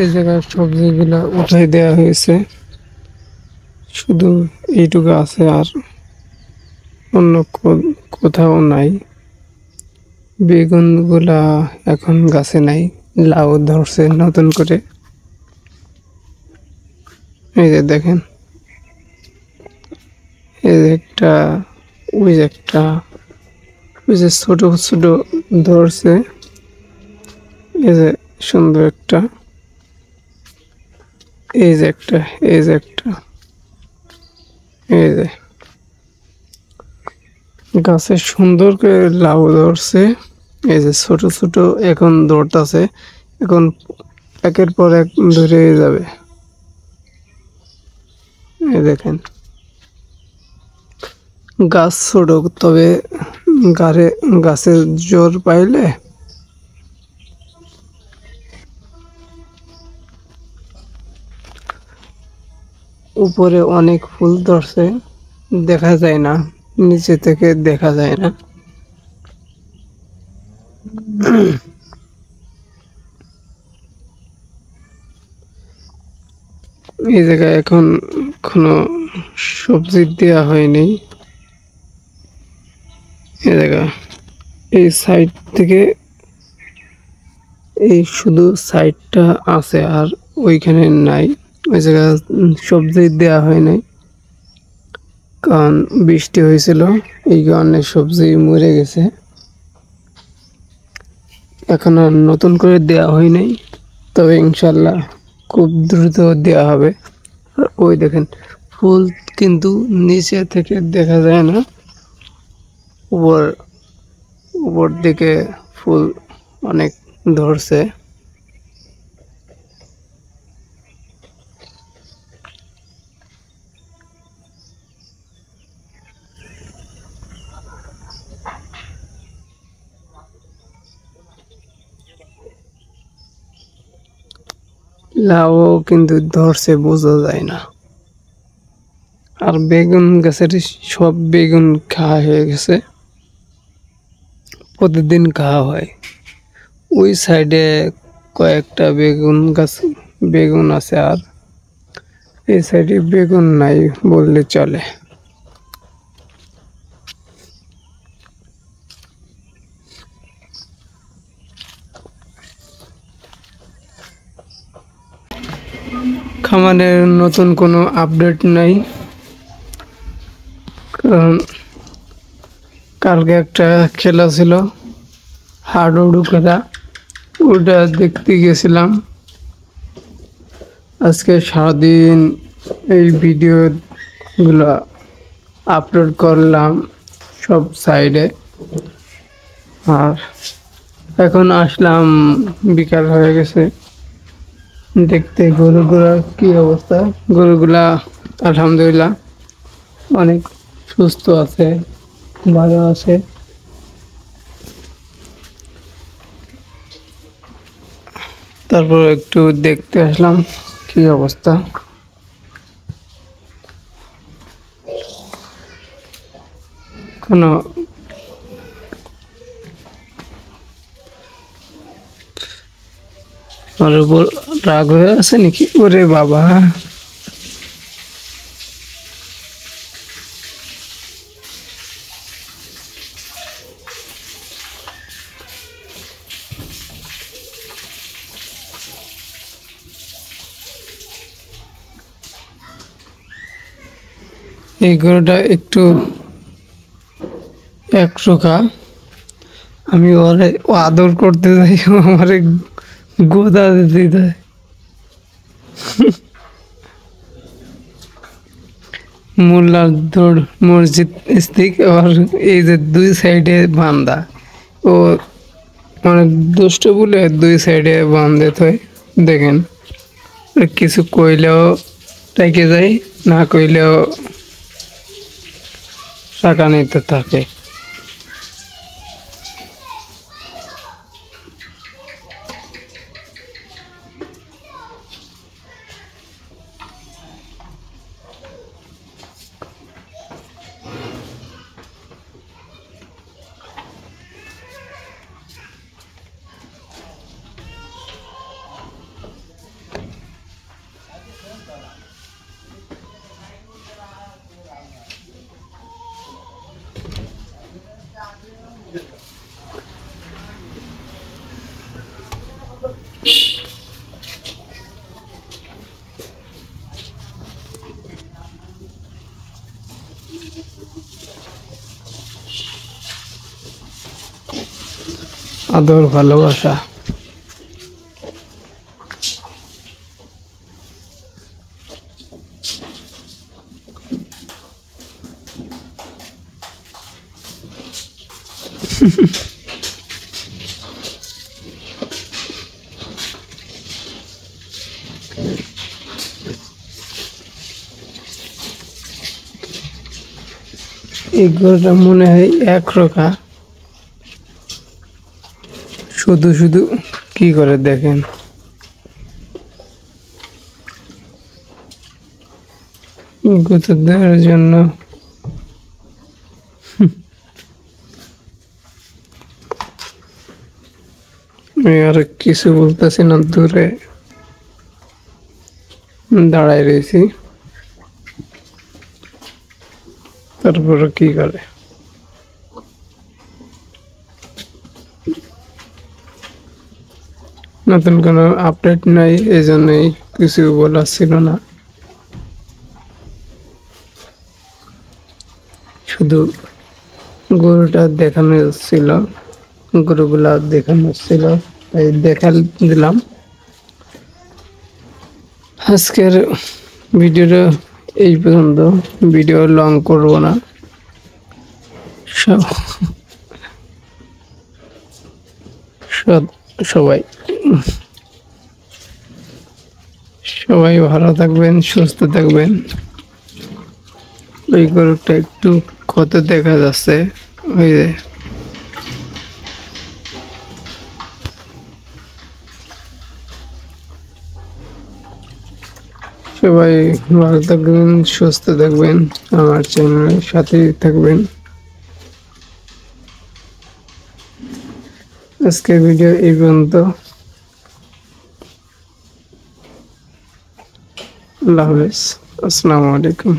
এই জায়গায় সবজিগুলা উঠাই দেওয়া হয়েছে, শুধু এইটুকু আছে, আর অন্য কোথাও নাই। বেগুনগুলা এখন গাছে নাই, লাউ ধরছে নতুন করে। এই যে দেখেন, এই যে একটা, ওই যে একটা, ওই যে ছোট ছোট ধরছে। এই যে সুন্দর একটা, এই যে একটা, এই যে একটা, এই যে গাছে সুন্দর করে লাউ ধরছে। এই যে ছোট ছোট এখন ধরতেছে, এখন একের পর এক ধরে যাবে। এই দেখেন, গাছ ছোট, তবে গাছের জোর পাইলে উপরে অনেক ফুল ধরছে, দেখা যায় না, নিচে থেকে দেখা যায় না। এই জায়গায় এখন কোনো সবজি দেওয়া হয়নি। এই জায়গা, এই সাইড থেকে, এই শুধু সাইডটা আছে, আর ওইখানে নাই। ওই জায়গা সবজি দেওয়া হয় নাই, কারণ বৃষ্টি হয়েছিল, এই কারণে সবজি মরে গেছে। এখন আর নতুন করে দেওয়া হয় নাই, তবে ইনশাল্লাহ খুব দ্রুত দেওয়া হবে। আর ওই দেখেন, ফুল কিন্তু নিচে থেকে দেখা যায় না, উপর উপর দিকে ফুল অনেক ধরছে। লাউ কিন্তু ধরছে, বোঝা যায় না। আর বেগুন গাছের সব বেগুন খাওয়া হয়ে গেছে, প্রতিদিন খাওয়া হয়। ওই সাইডে কয়েকটা বেগুন আছে, আর এই সাইডে বেগুন নাই বললে চলে। খামারের নতুন কোনো আপডেট নাই, কারণ কালকে একটা খেলা ছিল, হাডুডু খেলা, ওটা দেখতে গেছিলাম। আজকে সারাদিন এই ভিডিওগুলো আপলোড করলাম সব সাইডে, আর এখন আসলাম, বিকাল হয়ে গেছে, দেখতে গরুগুলার কি অবস্থা। গরুগুলা আলহামদুলিল্লাহ অনেক সুস্থ আছে, ভালো আছে। তারপর একটু দেখতে আসলাম কি অবস্থা। কোনো আমার উপর রাগ হয়ে আছে নাকি? ওরে বাবা, এই গরুটা একটু একরোখা। আমি ওরে আদর করতে যাই, আমার গোদা দিতে দেয়। মোল্লার দৌড় মসজিদ স্থিক, আর এই যে দুই সাইডে বান্ধা, ও অনেক দুষ্ট বলে দুই সাইডে বান্ধে থয়। দেখেন, কিছু কইলেও রেখে যায়, না কইলেও টাকা নিতে থাকে। আদর ভালোবাসা। এই গরুটা মনে হয় এক রকা, শুধু শুধু কি করে দেখেন। গোটা দেওয়ার জন্য আমি আর কিছু বলতেছি না, দূরে দাঁড়ায় রয়েছি, তারপরে কি করে। নতুন কোনো আপডেট নাই, এই জন্যই কিছু বলার ছিল না। শুধু গরুটা দেখানো ছিল, গরুগুলা দেখানো ছিল, তাই দেখা দিলাম। আজকের ভিডিওটা এই পর্যন্ত, ভিডিও লং করব না। সবাই সবাই ভালো থাকবেন, সুস্থ থাকবেন। ওই গরুটা একটু ক্ষত দেখা যাচ্ছে, ওই যে সবাই ভালো থাকবেন, সুস্থ থাকবেন, আমার চ্যানেলের সাথে থাকবেন। আজকের ভিডিও এই পর্যন্ত। আল্লাহ হাফেজ, আসসালামু আলাইকুম।